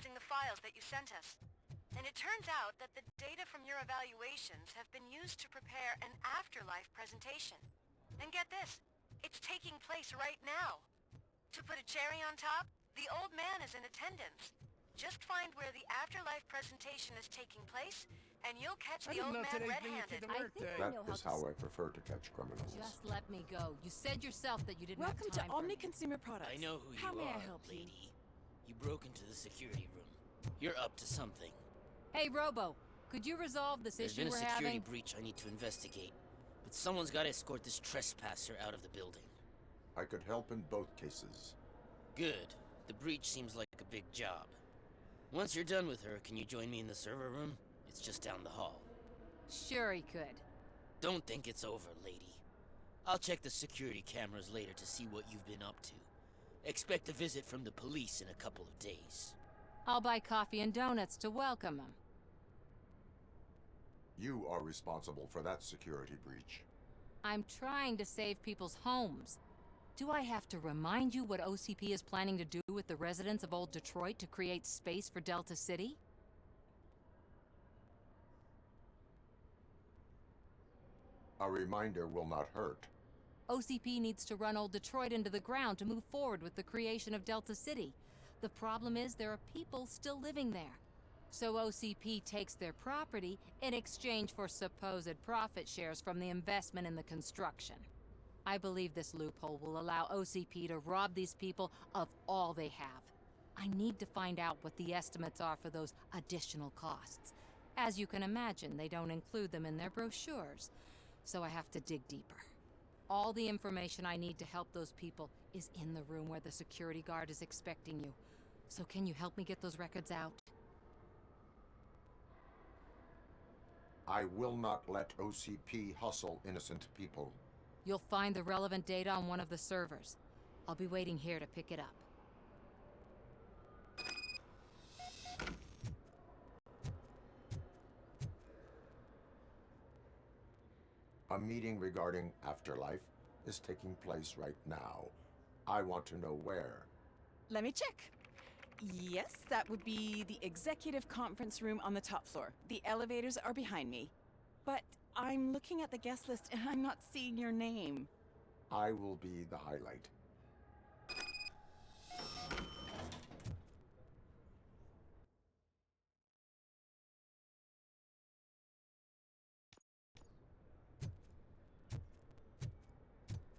analyzing the files that you sent us. And it turns out that the data from your evaluations have been used to prepare an afterlife presentation. And get this, it's taking place right now. To put a cherry on top, the old man is in attendance. Just find where the afterlife presentation is taking place, and you'll catch the old man red-handed. That is how I prefer to catch criminals. Just let me go. You said yourself that you didn't have time Welcome to Omni Consumer Products. I know who How you may are, I help you? lady. You broke into the security room. You're up to something. Hey, Robo, could you resolve this issue we're There's been a security having? breach I need to investigate. But someone's got to escort this trespasser out of the building. I could help in both cases. Good. The breach seems like a big job. Once you're done with her, can you join me in the server room? It's just down the hall. Sure he could. Don't think it's over, lady. I'll check the security cameras later to see what you've been up to. Expect a visit from the police in a couple of days. I'll buy coffee and donuts to welcome him. You are responsible for that security breach. I'm trying to save people's homes. Do I have to remind you what OCP is planning to do with the residents of Old Detroit to create space for Delta City? A reminder will not hurt. OCP needs to run Old Detroit into the ground to move forward with the creation of Delta City. The problem is there are people still living there. So OCP takes their property in exchange for supposed profit shares from the investment in the construction. I believe this loophole will allow OCP to rob these people of all they have. I need to find out what the estimates are for those additional costs. As you can imagine, they don't include them in their brochures, so I have to dig deeper. All the information I need to help those people is in the room where the security guard is expecting you. So can you help me get those records out? I will not let OCP hustle innocent people. You'll find the relevant data on one of the servers. I'll be waiting here to pick it up. A meeting regarding afterlife is taking place right now. I want to know where. Let me check. Yes, that would be the executive conference room on the top floor. The elevators are behind me. But I'm looking at the guest list and I'm not seeing your name. I will be the highlight.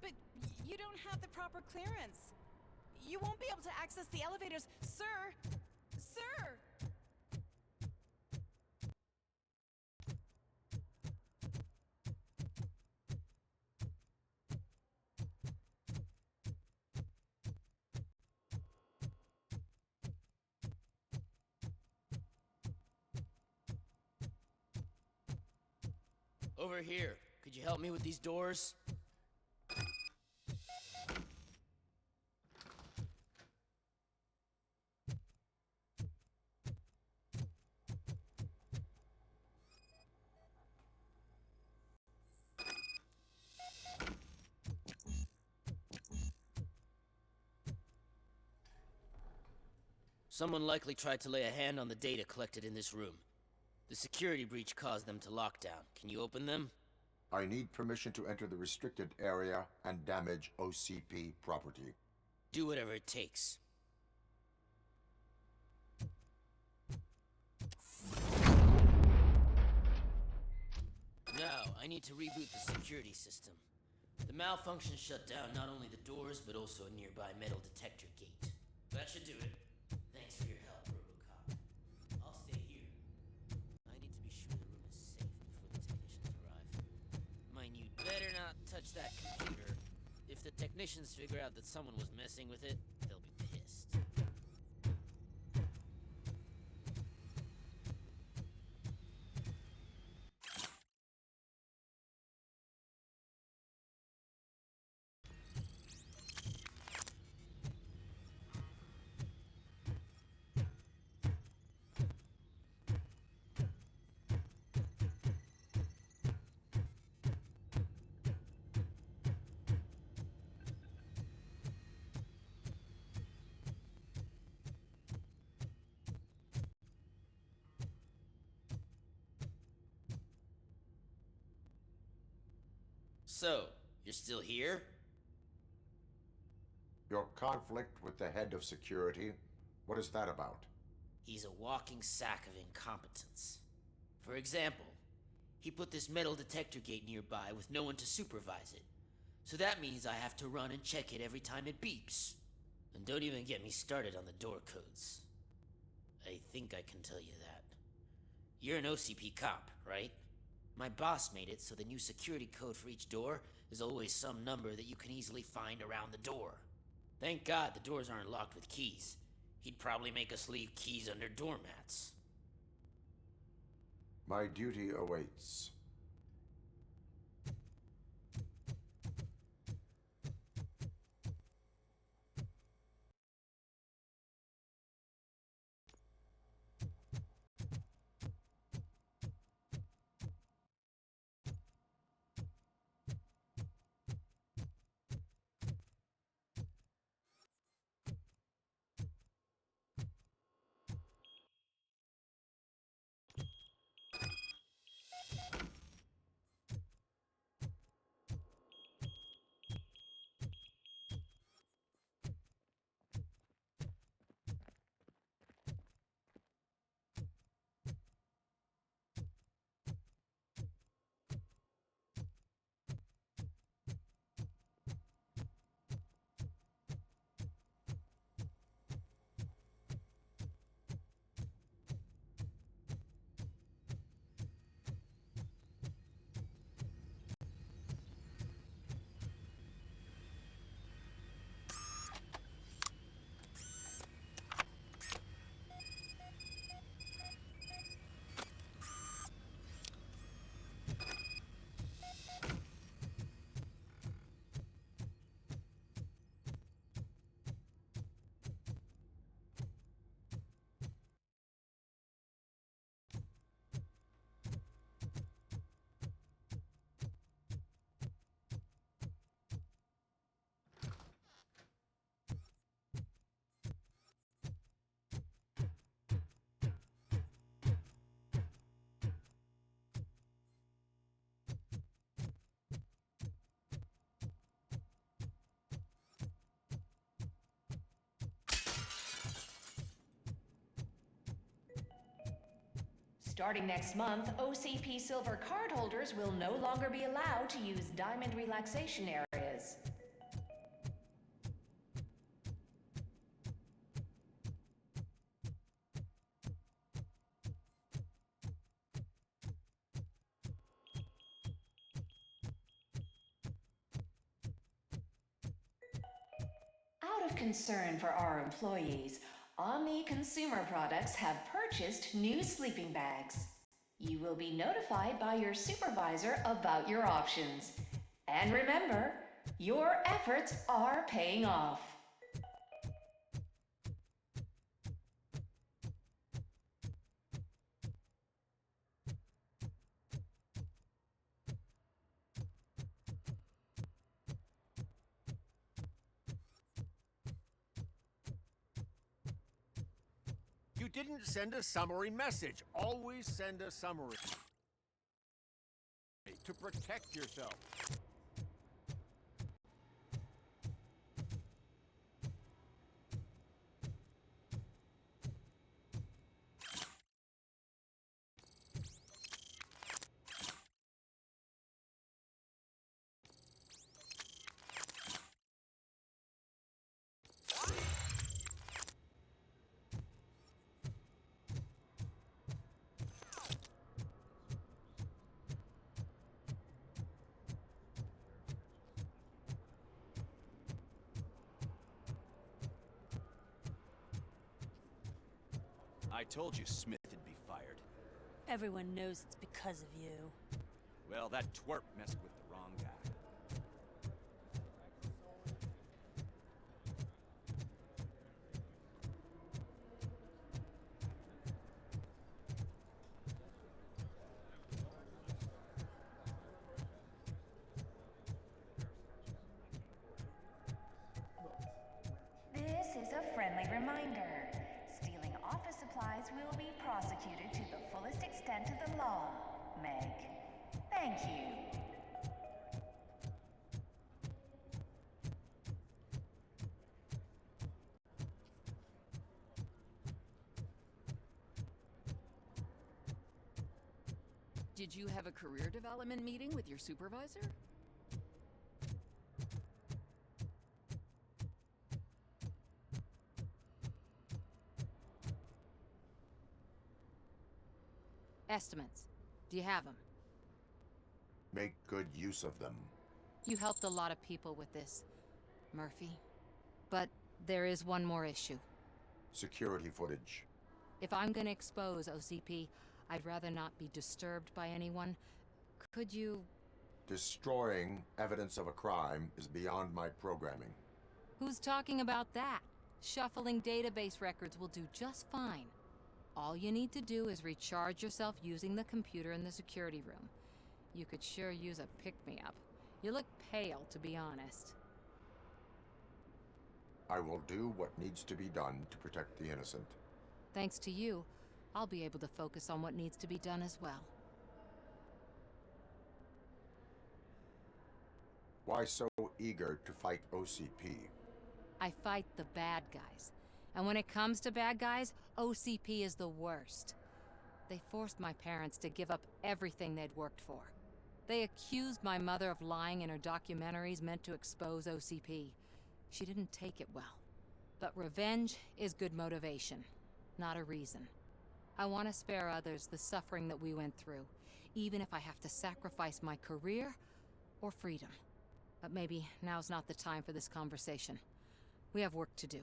But you don't have the proper clearance. You won't be able to access the elevators, sir! Sir! Over here. Could you help me with these doors? Someone likely tried to lay a hand on the data collected in this room. The security breach caused them to lock down. Can you open them? I need permission to enter the restricted area and damage OCP property. Do whatever it takes. Now, I need to reboot the security system. The malfunction shut down not only the doors, but also a nearby metal detector gate. That should do it. Thanks for your help, Robocop. I'll stay here. I need to be sure the room is safe before the technicians arrive. Mind you, better not touch that computer. If the technicians figure out that someone was messing with it, they'll be pissed. So, you're still here? Your conflict with the head of security, what is that about? He's a walking sack of incompetence. For example, he put this metal detector gate nearby with no one to supervise it. So that means I have to run and check it every time it beeps. And don't even get me started on the door codes. I think I can tell you that. You're an OCP cop, right? My boss made it so the new security code for each door is always some number that you can easily find around the door. Thank God the doors aren't locked with keys. He'd probably make us leave keys under doormats. My duty awaits. Starting next month, OCP Silver cardholders will no longer be allowed to use diamond relaxation areas. Out of concern for our employees, Omni Consumer Products have purchased new sleeping bags. You will be notified by your supervisor about your options. And remember, your efforts are paying off. You didn't send a summary message. Always send a summary. To protect yourself. I told you Smith would be fired. Everyone knows it's because of you. Well, that twerp messed with the wrong guy. This is a friendly reminder. Stealing office supplies will be prosecuted to the fullest extent of the law, Meg. Thank you. Did you have a career development meeting with your supervisor? Estimates. Do you have them? Make good use of them. You helped a lot of people with this, Murphy. But there is one more issue. Security footage. If I'm gonna expose OCP, I'd rather not be disturbed by anyone. Could you... Destroying evidence of a crime is beyond my programming. Who's talking about that? Shuffling database records will do just fine. All you need to do is recharge yourself using the computer in the security room. You could sure use a pick-me-up. You look pale, to be honest. I will do what needs to be done to protect the innocent. Thanks to you, I'll be able to focus on what needs to be done as well. Why so eager to fight OCP? I fight the bad guys. And when it comes to bad guys, OCP is the worst. They forced my parents to give up everything they'd worked for. They accused my mother of lying in her documentaries meant to expose OCP. She didn't take it well. But revenge is good motivation, not a reason. I want to spare others the suffering that we went through, even if I have to sacrifice my career or freedom. But maybe now's not the time for this conversation. We have work to do.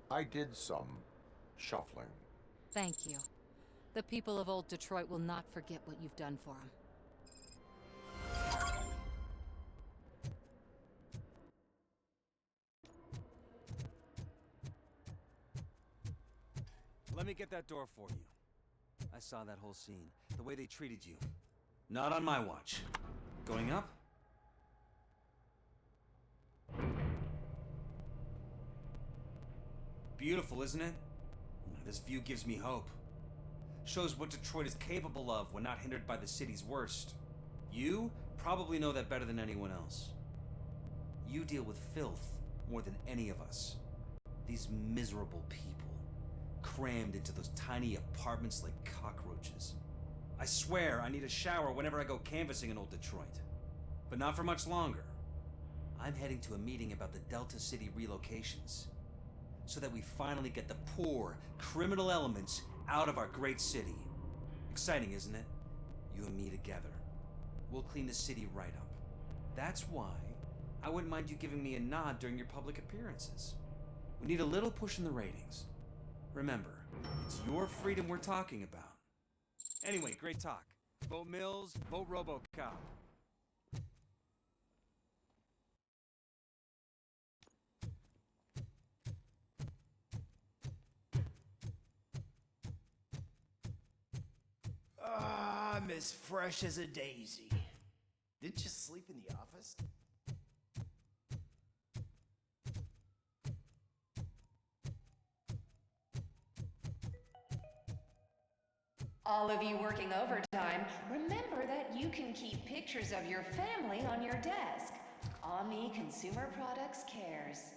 I did some shuffling. Thank you. The people of old Detroit will not forget what you've done for them. Let me get that door for you. I saw that whole scene. The way they treated you. Not on my watch. Going up? Beautiful, isn't it? This view gives me hope. Shows what Detroit is capable of when not hindered by the city's worst. You probably know that better than anyone else. You deal with filth more than any of us. These miserable people, crammed into those tiny apartments like cockroaches. I swear I need a shower whenever I go canvassing in old Detroit. But not for much longer. I'm heading to a meeting about the Delta City relocations, so that we finally get the poor, criminal elements out of our great city. Exciting, isn't it? You and me together. We'll clean the city right up. That's why I wouldn't mind you giving me a nod during your public appearances. We need a little push in the ratings. Remember, it's your freedom we're talking about. Anyway, great talk. Vote Mills, vote RoboCop. I'm as fresh as a daisy. Didn't you sleep in the office? All of you working overtime, remember that you can keep pictures of your family on your desk. Omni Consumer Products cares.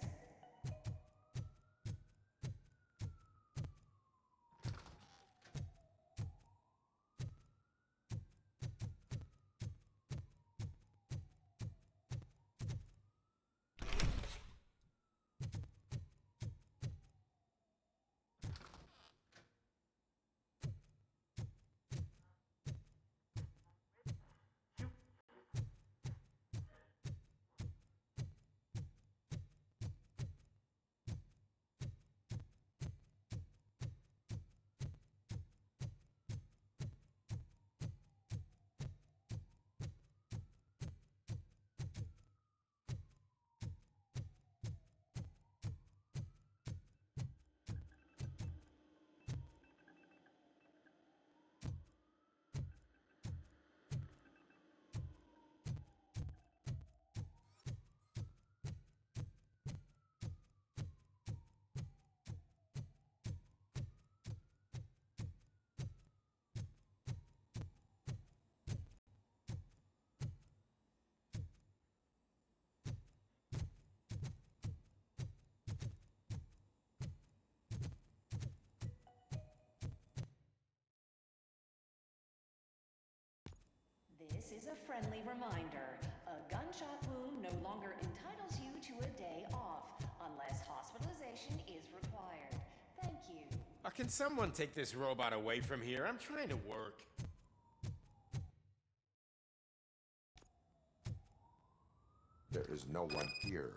This is a friendly reminder. A gunshot wound no longer entitles you to a day off, unless hospitalization is required. Thank you. Can someone take this robot away from here? I'm trying to work. There is no one here.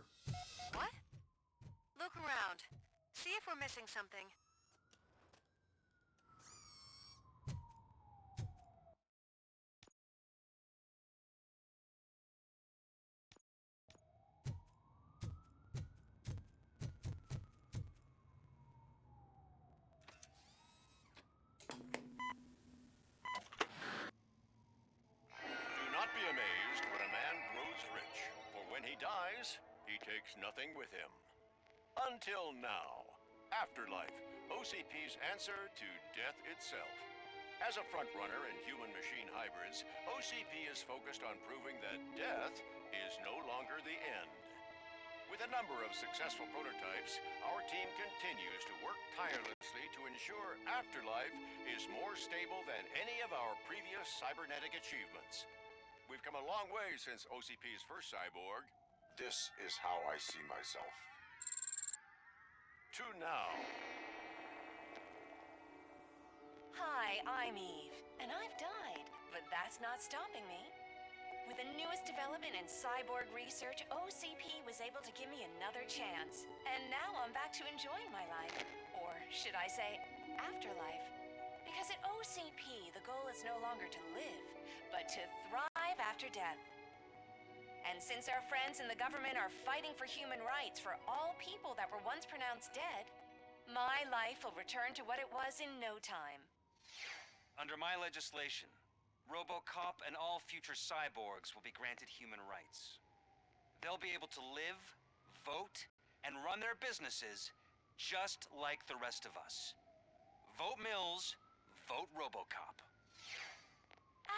What? Look around. See if we're missing something. Do not be amazed when a man grows rich, for when he dies, he takes nothing with him. Until now. Afterlife, OCP's answer to death itself. As a frontrunner in human-machine hybrids, OCP is focused on proving that death is no longer the end. With a number of successful prototypes, our team continues to work tirelessly to ensure Afterlife is more stable than any of our previous cybernetic achievements. We've come a long way since OCP's first cyborg. This is how I see myself. To now. Hi, I'm Eve, and I've died, but that's not stopping me. With the newest development in cyborg research, OCP was able to give me another chance. And now I'm back to enjoying my life. Or should I say, afterlife. Because at OCP, the goal is no longer to live, but to thrive after death. And since our friends in the government are fighting for human rights for all people that were once pronounced dead, my life will return to what it was in no time. Under my legislation, RoboCop and all future cyborgs will be granted human rights. They'll be able to live, vote, and run their businesses just like the rest of us. Vote Mills, vote RoboCop.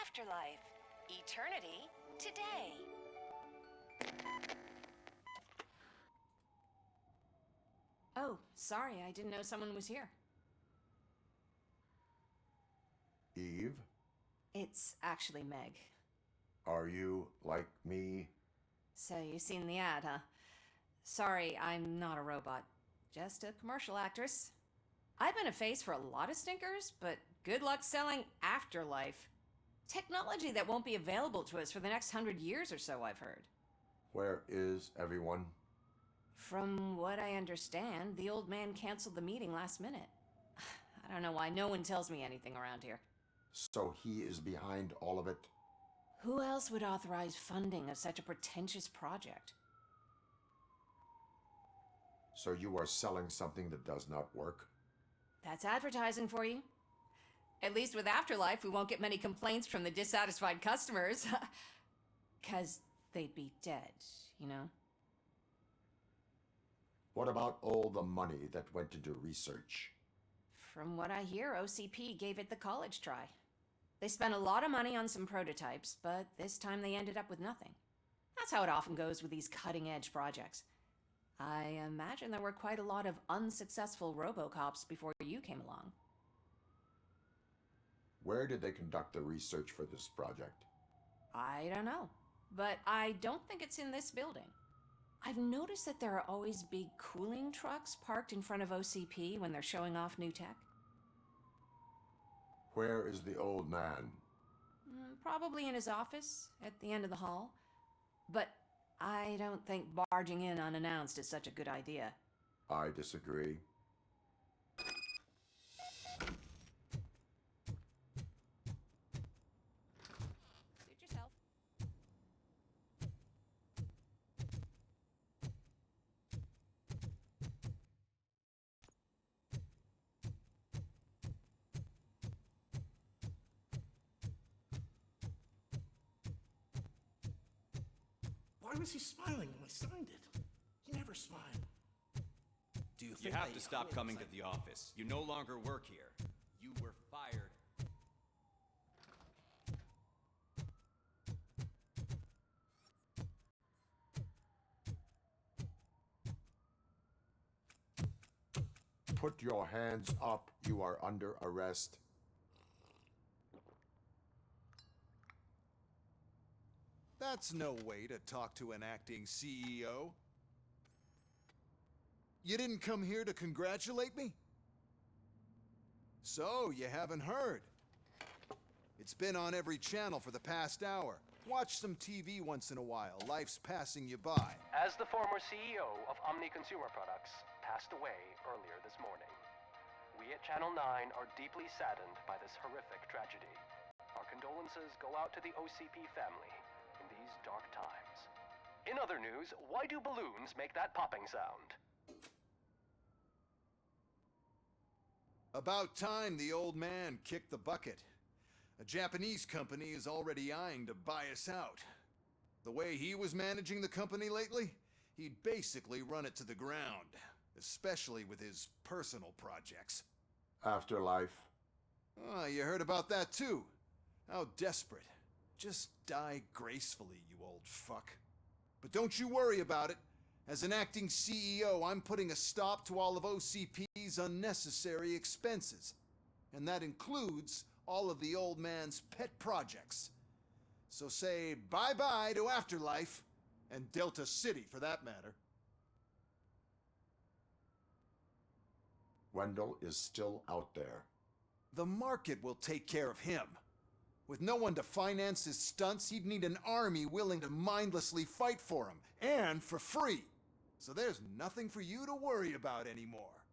Afterlife. Eternity today. Oh, sorry, I didn't know someone was here. Eve, It's actually Meg. are you like me? So you seen the ad, huh? Sorry, I'm not a robot. Just a commercial actress. I've been a face for a lot of stinkers, but good luck selling Afterlife. Technology that won't be available to us for the next 100 years or so, I've heard. Where is everyone? From what I understand, the old man canceled the meeting last minute. I don't know why no one tells me anything around here. So he is behind all of it? Who else would authorize funding of such a pretentious project? So you are selling something that does not work? That's advertising for you. At least with Afterlife, we won't get many complaints from the dissatisfied customers. 'Cause they'd be dead, you know? What about all the money that went into research? From what I hear, OCP gave it the college try. They spent a lot of money on some prototypes, but this time they ended up with nothing. That's how it often goes with these cutting-edge projects. I imagine there were quite a lot of unsuccessful RoboCops before you came along. Where did they conduct the research for this project? I don't know, but I don't think it's in this building. I've noticed that there are always big cooling trucks parked in front of OCP when they're showing off new tech. Where is the old man? Probably in his office, at the end of the hall. But I don't think barging in unannounced is such a good idea. I disagree. Suit yourself. Why was he smiling when I signed it? He never smiled. Do you You think have they to stop always coming like- to the office. You no longer work here. You were fired. Put your hands up. You are under arrest. That's no way to talk to an acting CEO. You didn't come here to congratulate me? So, you haven't heard. It's been on every channel for the past hour. Watch some TV once in a while. Life's passing you by. As the former CEO of Omni Consumer Products passed away earlier this morning, we at Channel 9 are deeply saddened by this horrific tragedy. Our condolences go out to the OCP family in these dark times. In other news, why do balloons make that popping sound? About time the old man kicked the bucket. A Japanese company is already eyeing to buy us out. The way he was managing the company lately, he'd basically run it to the ground, especially with his personal projects. Afterlife. Oh, you heard about that too. How desperate. Just die gracefully, you old fuck. But don't you worry about it. As an acting CEO, I'm putting a stop to all of OCP's unnecessary expenses. And that includes all of the old man's pet projects. So say bye-bye to Afterlife, and Delta City for that matter. Wendell is still out there. The market will take care of him. With no one to finance his stunts, he'd need an army willing to mindlessly fight for him, and for free. So there's nothing for you to worry about anymore.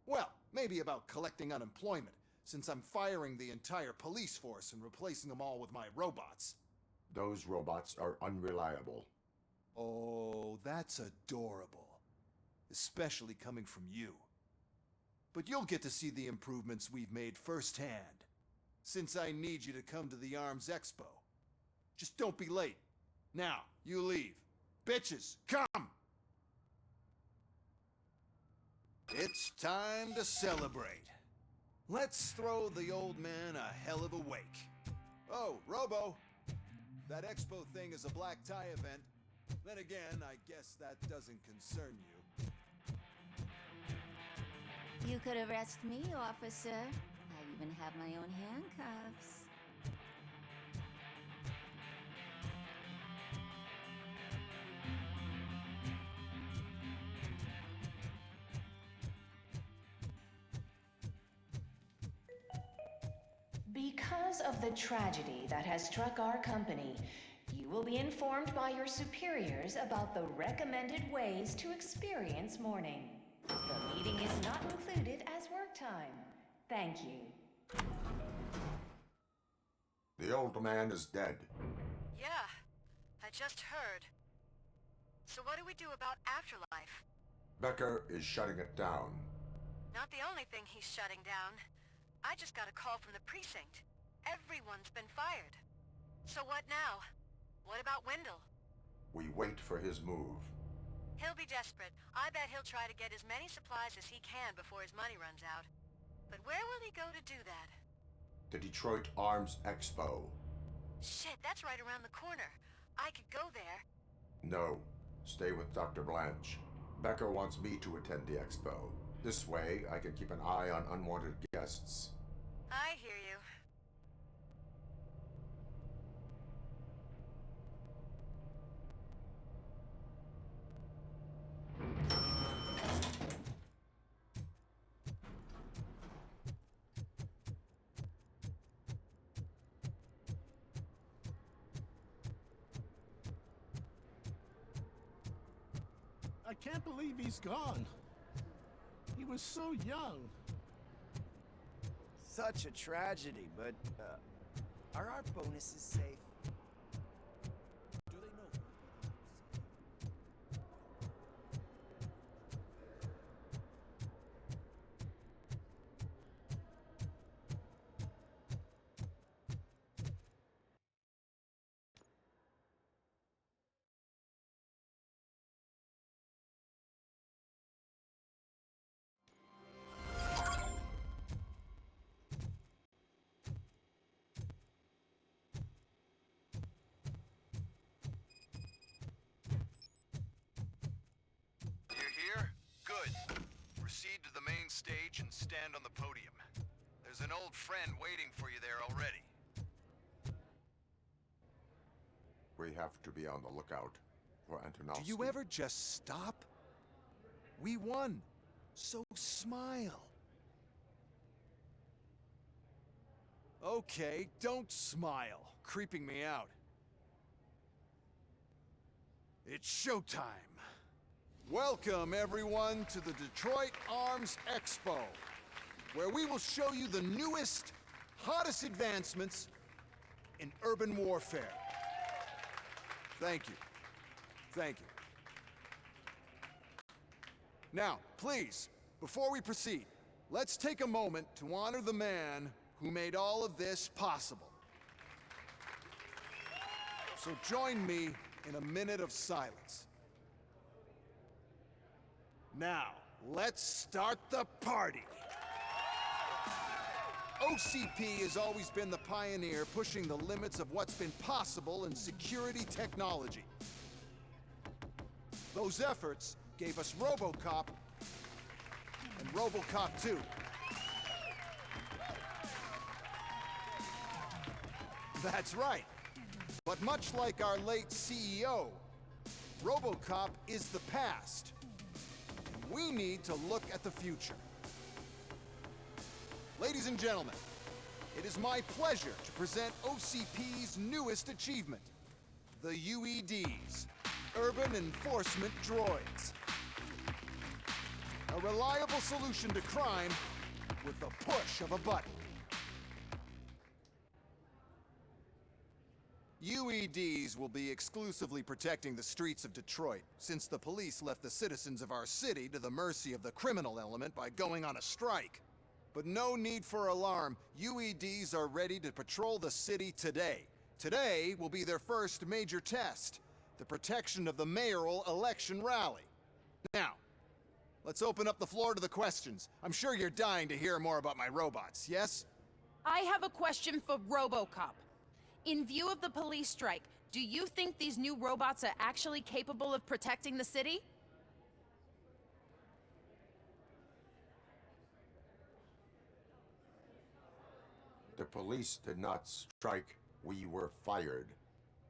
Well, maybe about collecting unemployment, since I'm firing the entire police force and replacing them all with my robots. Those robots are unreliable. Oh, that's adorable. Especially coming from you. But you'll get to see the improvements we've made firsthand, since I need you to come to the Arms Expo. Just don't be late. Now, you leave. Bitches, come! It's time to celebrate. Let's throw the old man a hell of a wake. Oh, Robo! That expo thing is a black tie event. Then again, I guess that doesn't concern you. You could arrest me, officer. I even have my own handcuffs. Because of the tragedy that has struck our company, you will be informed by your superiors about the recommended ways to experience mourning. The meeting is not included as work time. Thank you. The old man is dead. Yeah, I just heard. So what do we do about Afterlife? Becker is shutting it down. Not the only thing he's shutting down. I just got a call from the precinct. Everyone's been fired. So what now? What about Wendell? We wait for his move. He'll be desperate. I bet he'll try to get as many supplies as he can before his money runs out. But where will he go to do that? The Detroit Arms Expo. Shit, that's right around the corner. I could go there. No, stay with Dr. Blanche. Becker wants me to attend the expo. This way, I can keep an eye on unwanted guests. I hear you. I can't believe he's gone. He was so young. Such a tragedy, but, are our bonuses safe? You're here? Good. Proceed to the main stage and stand on the podium. There's an old friend waiting for you there already. We have to be on the lookout for Antonovsky. Do you ever just stop? We won. So smile. Okay, don't smile. Creeping me out. It's showtime. Welcome, everyone, to the Detroit Arms Expo, where we will show you the newest, hottest advancements in urban warfare. Thank you. Thank you. Now, please, before we proceed, let's take a moment to honor the man who made all of this possible. So join me in a minute of silence. Now, let's start the party! OCP has always been the pioneer pushing the limits of what's been possible in security technology. Those efforts gave us RoboCop and RoboCop 2. That's right. But much like our late CEO, RoboCop is the past. We need to look at the future. Ladies and gentlemen, it is my pleasure to present OCP's newest achievement, the UEDs, Urban Enforcement Droids. A reliable solution to crime with the push of a button. UEDs will be exclusively protecting the streets of Detroit, since the police left the citizens of our city to the mercy of the criminal element by going on a strike. But no need for alarm. UEDs are ready to patrol the city today. Today will be their first major test, the protection of the mayoral election rally. Now, let's open up the floor to the questions. I'm sure you're dying to hear more about my robots, yes? I have a question for RoboCop. In view of the police strike, do you think these new robots are actually capable of protecting the city? The police did not strike. We were fired.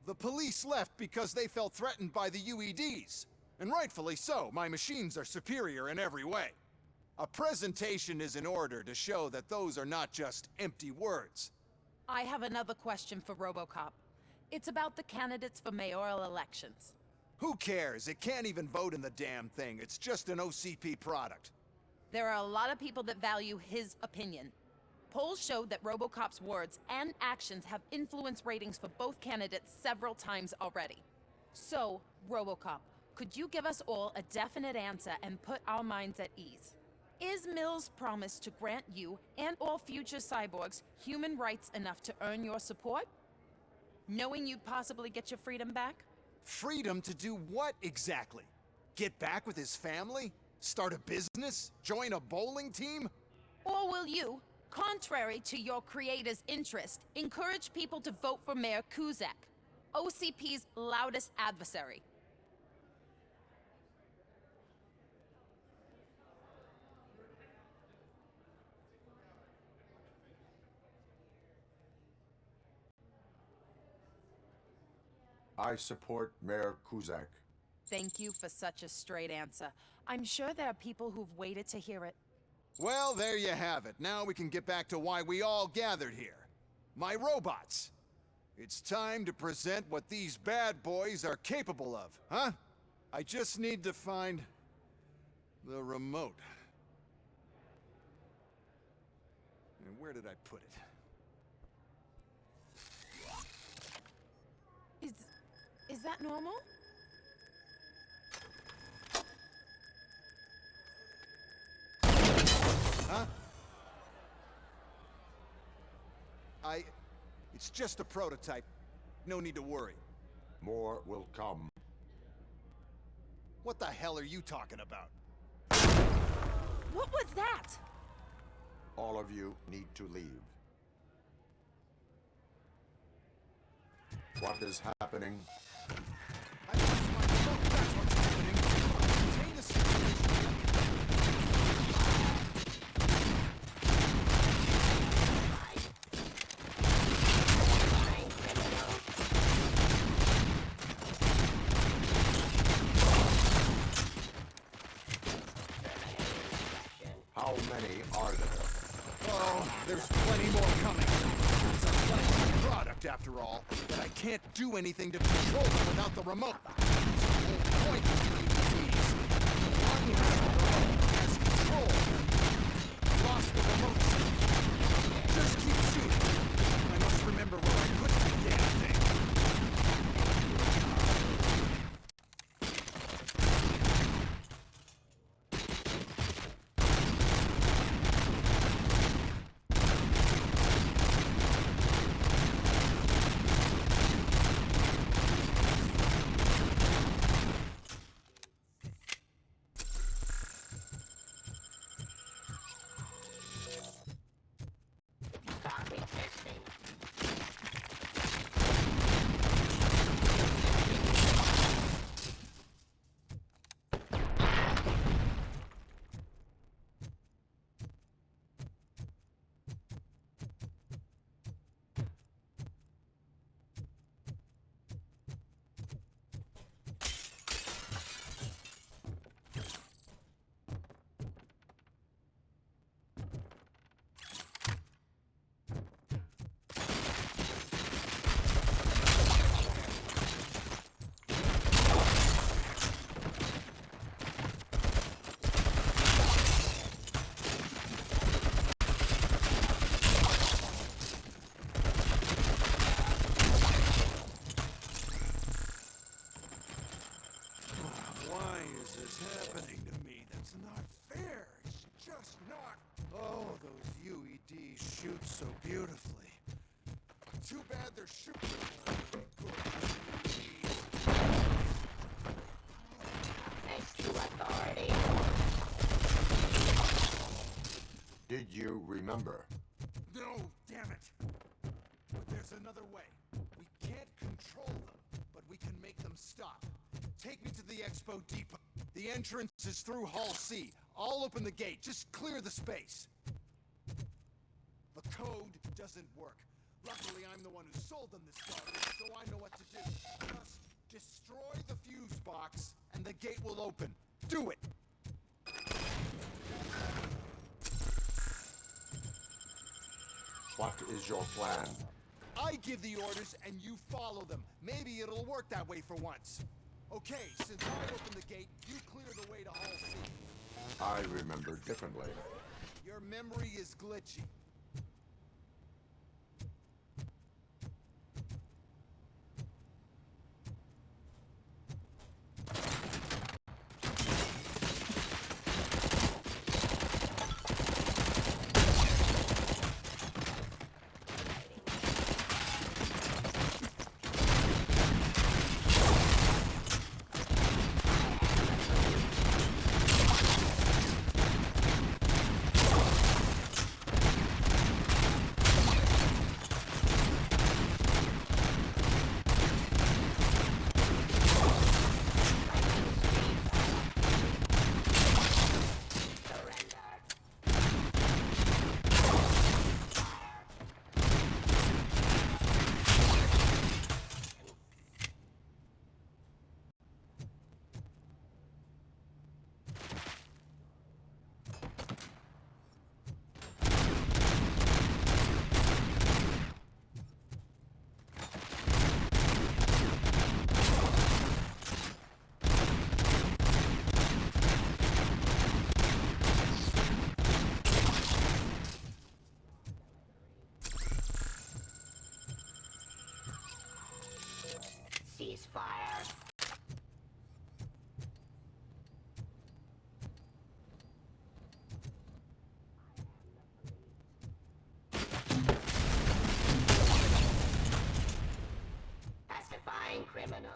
The police left because they felt threatened by the UEDs. And rightfully so. My machines are superior in every way. A presentation is in order to show that those are not just empty words. I have another question for RoboCop. It's about the candidates for mayoral elections. Who cares? It can't even vote in the damn thing. It's just an OCP product. There are a lot of people that value his opinion. Polls show that RoboCop's words and actions have influenced ratings for both candidates several times already. So, RoboCop, could you give us all a definite answer and put our minds at ease? Is Mills' promise to grant you and all future cyborgs human rights enough to earn your support? Knowing you'd possibly get your freedom back? Freedom to do what exactly? Get back with his family? Start a business? Join a bowling team? Or will you, contrary to your creator's interest, encourage people to vote for Mayor Kuzak, OCP's loudest adversary. I support Mayor Kuzak. Thank you for such a straight answer. I'm sure there are people who've waited to hear it. Well, there you have it. Now we can get back to why we all gathered here. My robots. It's time to present what these bad boys are capable of, huh? I just need to find the remote. And where did I put it? Is that normal? Huh? It's just a prototype. No need to worry. More will come. What the hell are you talking about? What was that? All of you need to leave. What is happening? I lost my remote. That's what's happening. Contain the situation. How many are there? Oh, there's plenty more coming. It's a flashy product, after all, but I can't do anything to control them without the remote. It's the whole point of DVDs. One remote has control. Lost the remote. Just keep shooting. I must remember where I put the damn thing. Shoot so beautifully. Too bad they're shooting. Thanks to authority. Did you remember? No, damn it. But there's another way. We can't control them, but we can make them stop. Take me to the Expo Depot. The entrance is through Hall C. I'll open the gate. Just clear the space. The code doesn't work. Luckily, I'm the one who sold them this garbage, so I know what to do. Just destroy the fuse box, and the gate will open. Do it! What is your plan? I give the orders, and you follow them. Maybe it'll work that way for once. Okay, since I opened the gate, you clear the way to Hall C. I remember differently. Your memory is glitchy. Pacifying criminal.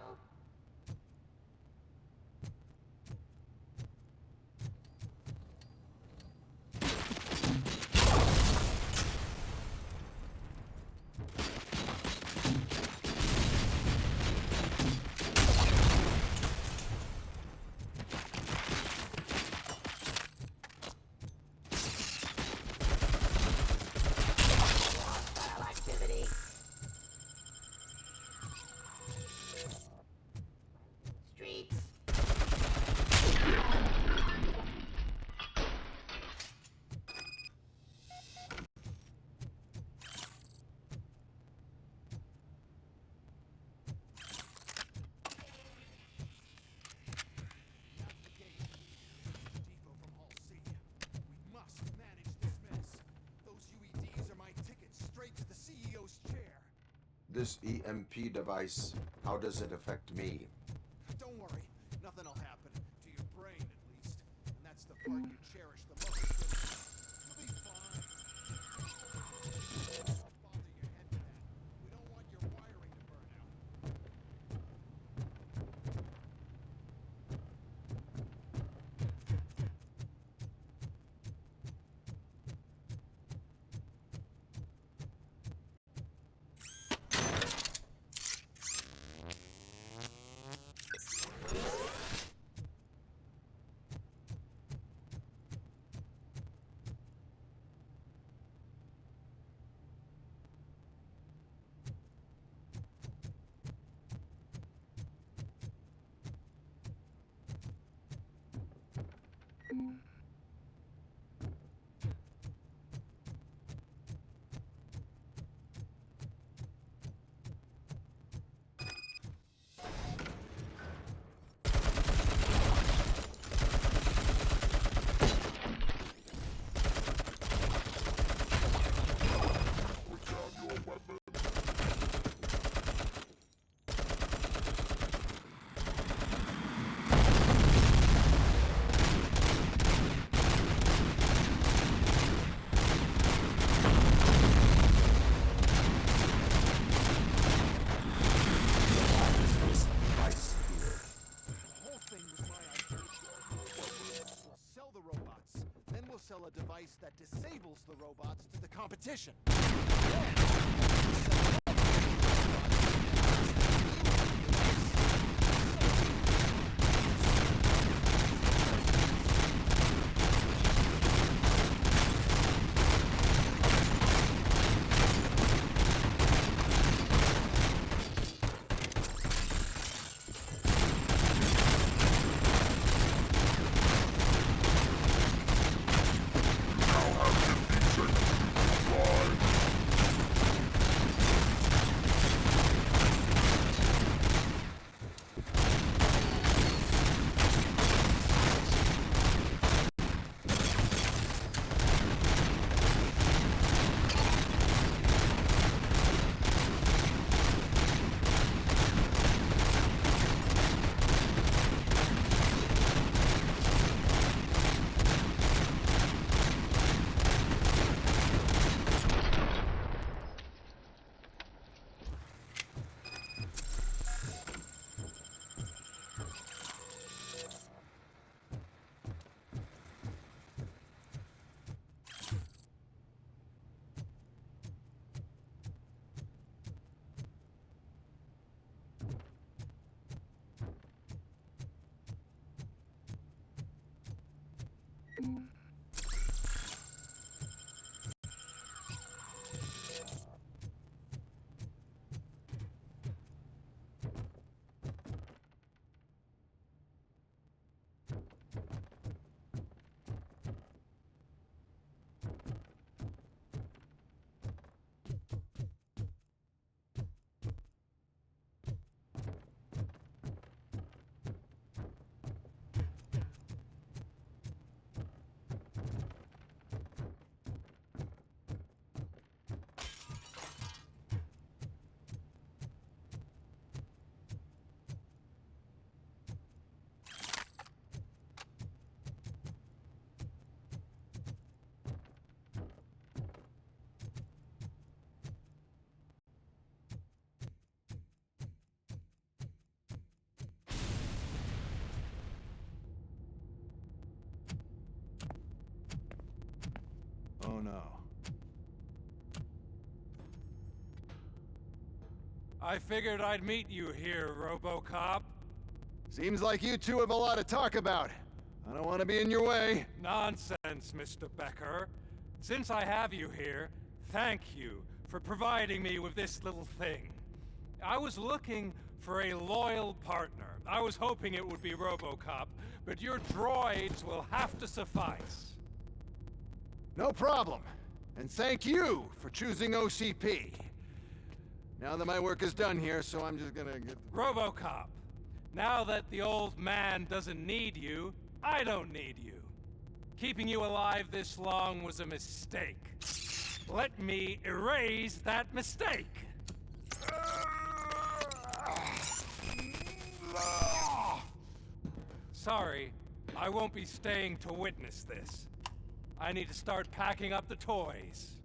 This EMP device, how does it affect me? Don't worry, nothing'll happen. To your brain, at least. And that's the part you cherish the most. You'll be fine. Don't bother your head with that. We don't want your wiring to burn out. Sell a device that disables the robots to the competition. Oh no. I figured I'd meet you here, RoboCop. Seems like you two have a lot to talk about. I don't want to be in your way. Nonsense, Mr. Becker. Since I have you here, thank you for providing me with this little thing. I was looking for a loyal partner. I was hoping it would be RoboCop, but your droids will have to suffice. No problem. And thank you for choosing OCP. Now that my work is done here, so I'm just gonna get... RoboCop, now that the old man doesn't need you, I don't need you. Keeping you alive this long was a mistake. Let me erase that mistake. Sorry, I won't be staying to witness this. I need to start packing up the toys.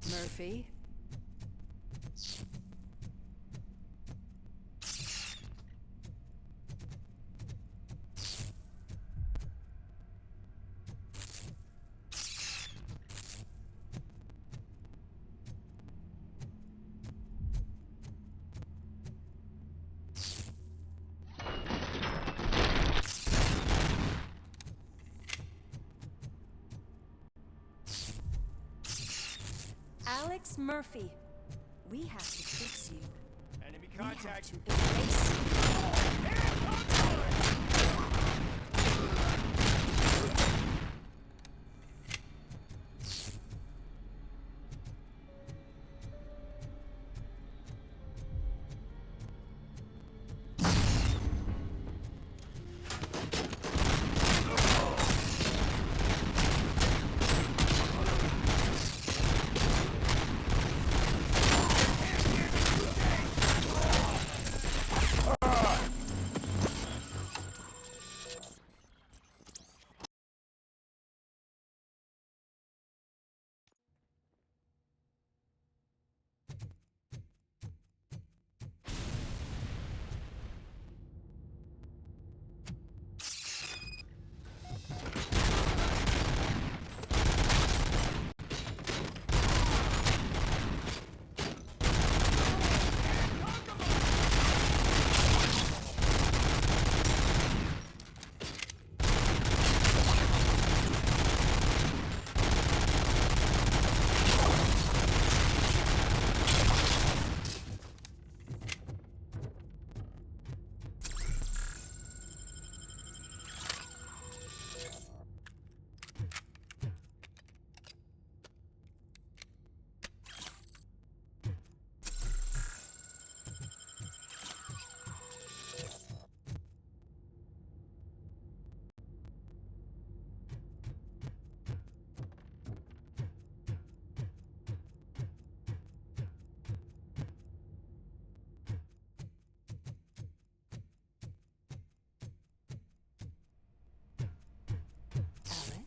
Murphy? Alex Murphy, we have to fix you. Enemy contact. We have to erase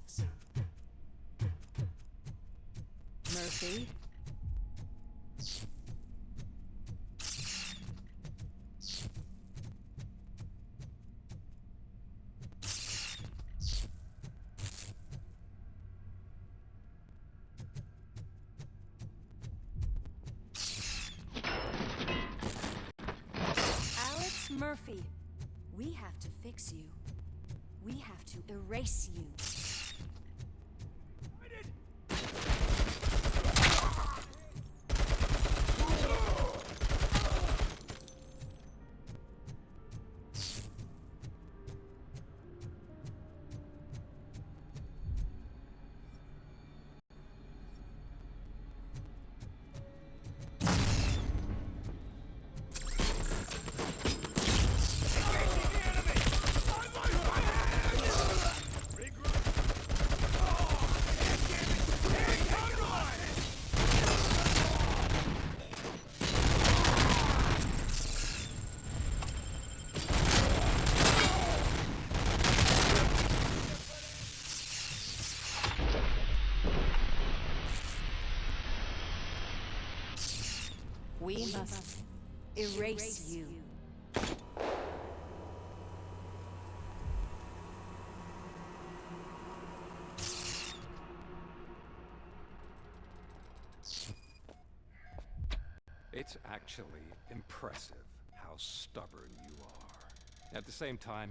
Alex? Murphy? Murphy, we have to fix you. We have to erase you. We must erase you. It's actually impressive how stubborn you are. At the same time,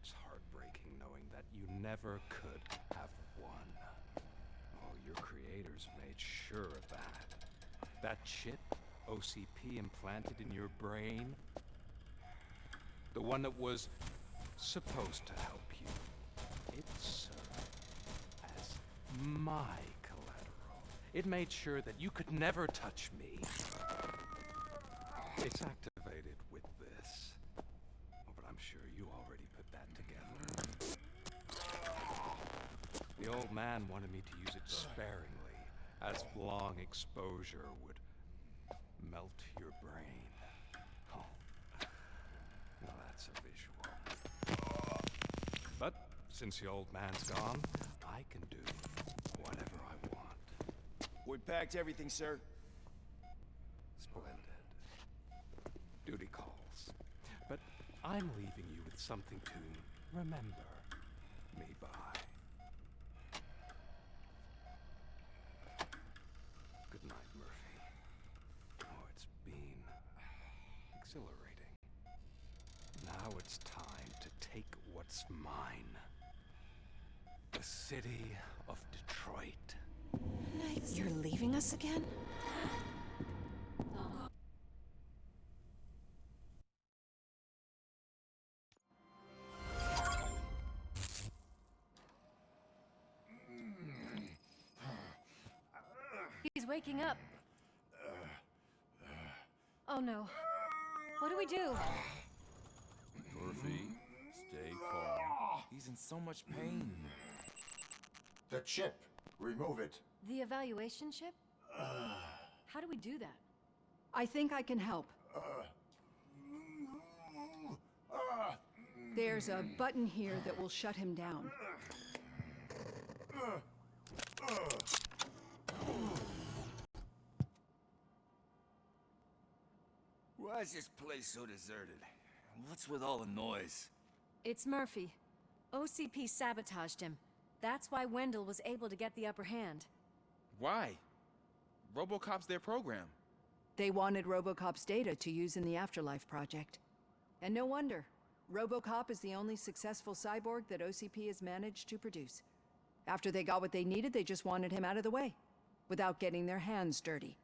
it's heartbreaking knowing that you never could have won. Oh, your creators made sure of that. That chip OCP implanted in your brain, the one that was supposed to help you, it served as my collateral. It made sure that you could never touch me. It's activated with this. Oh, but I'm sure you already put that together. The old man wanted me to use it sparingly, as long exposure would melt your brain. Oh, now that's a visual. But since the old man's gone, I can do whatever I want. We packed everything, sir. Splendid. Duty calls. But I'm leaving you with something to remember me by. Good night, Murphy. Oh, it's been exhilarating. Now it's time to take what's mine. The city of Detroit. You're leaving us again? He's waking up. Oh no. What do we do? Murphy, stay calm. He's in so much pain. The chip. Remove it. The evaluation chip? How do we do that? I think I can help. There's a button here that will shut him down. Why is this place so deserted? What's with all the noise? It's Murphy. OCP sabotaged him. That's why Wendell was able to get the upper hand. Why? RoboCop's their program. They wanted RoboCop's data to use in the Afterlife project. And no wonder. RoboCop is the only successful cyborg that OCP has managed to produce. After they got what they needed, they just wanted him out of the way, without getting their hands dirty.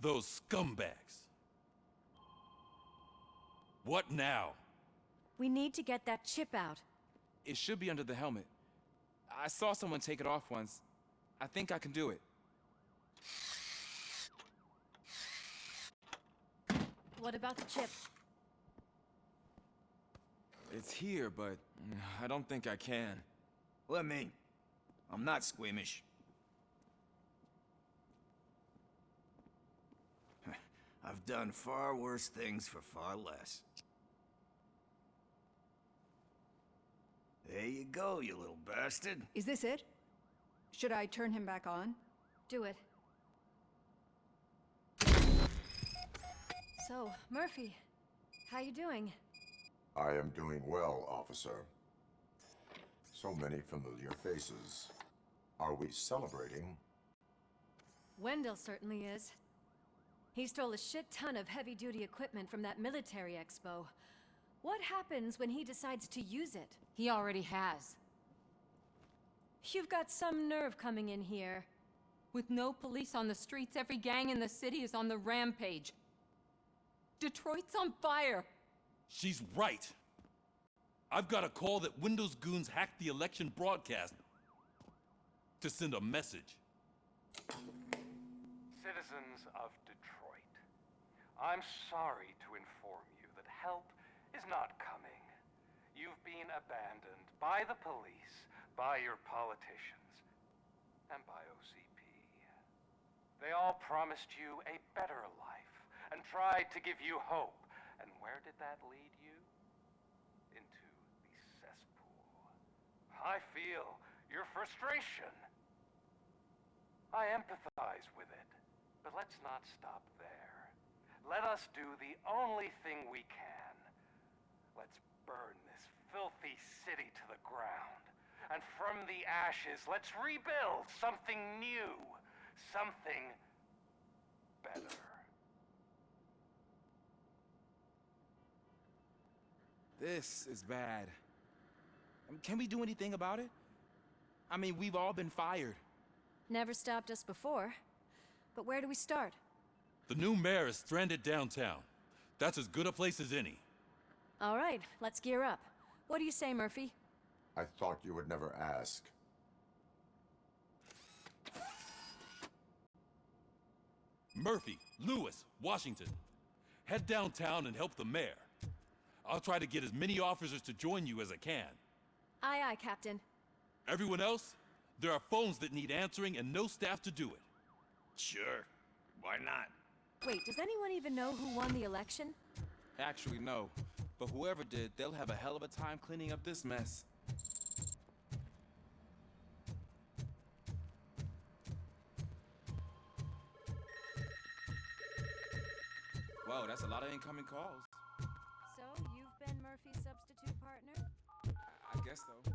Those scumbags. What now? We need to get that chip out. It should be under the helmet. I saw someone take it off once. I think I can do it. What about the chip? It's here, but I don't think I can. Let me. I'm not squeamish. I've done far worse things for far less. There you go, you little bastard. Is this it? Should I turn him back on? Do it. So, Murphy, how you doing? I am doing well, officer. So many familiar faces. Are we celebrating? Wendell certainly is. He stole a shit ton of heavy-duty equipment from that military expo. What happens when he decides to use it? He already has. You've got some nerve coming in here. With no police on the streets, every gang in the city is on the rampage. Detroit's on fire. She's right. I've got a call that Windows goons hacked the election broadcast to send a message. Citizens of Detroit, I'm sorry to inform you that help is not coming. You've been abandoned by the police, by your politicians, and by OCP. They all promised you a better life and tried to give you hope. And where did that lead you? Into the cesspool. I feel your frustration. I empathize with it, but let's not stop there. Let us do the only thing we can. Let's burn this filthy city to the ground. And from the ashes, let's rebuild something new. Something better. This is bad. Can we do anything about it? I mean, we've all been fired. Never stopped us before. But where do we start? The new mayor is stranded downtown. That's as good a place as any. All right, let's gear up. What do you say, Murphy? I thought you would never ask. Murphy, Lewis, Washington. Head downtown and help the mayor. I'll try to get as many officers to join you as I can. Aye, aye, Captain. Everyone else? There are phones that need answering and no staff to do it. Sure. Why not? Wait, does anyone even know who won the election? Actually, no. But whoever did, they'll have a hell of a time cleaning up this mess. Whoa, that's a lot of incoming calls. So, you've been Murphy's substitute partner? I guess so.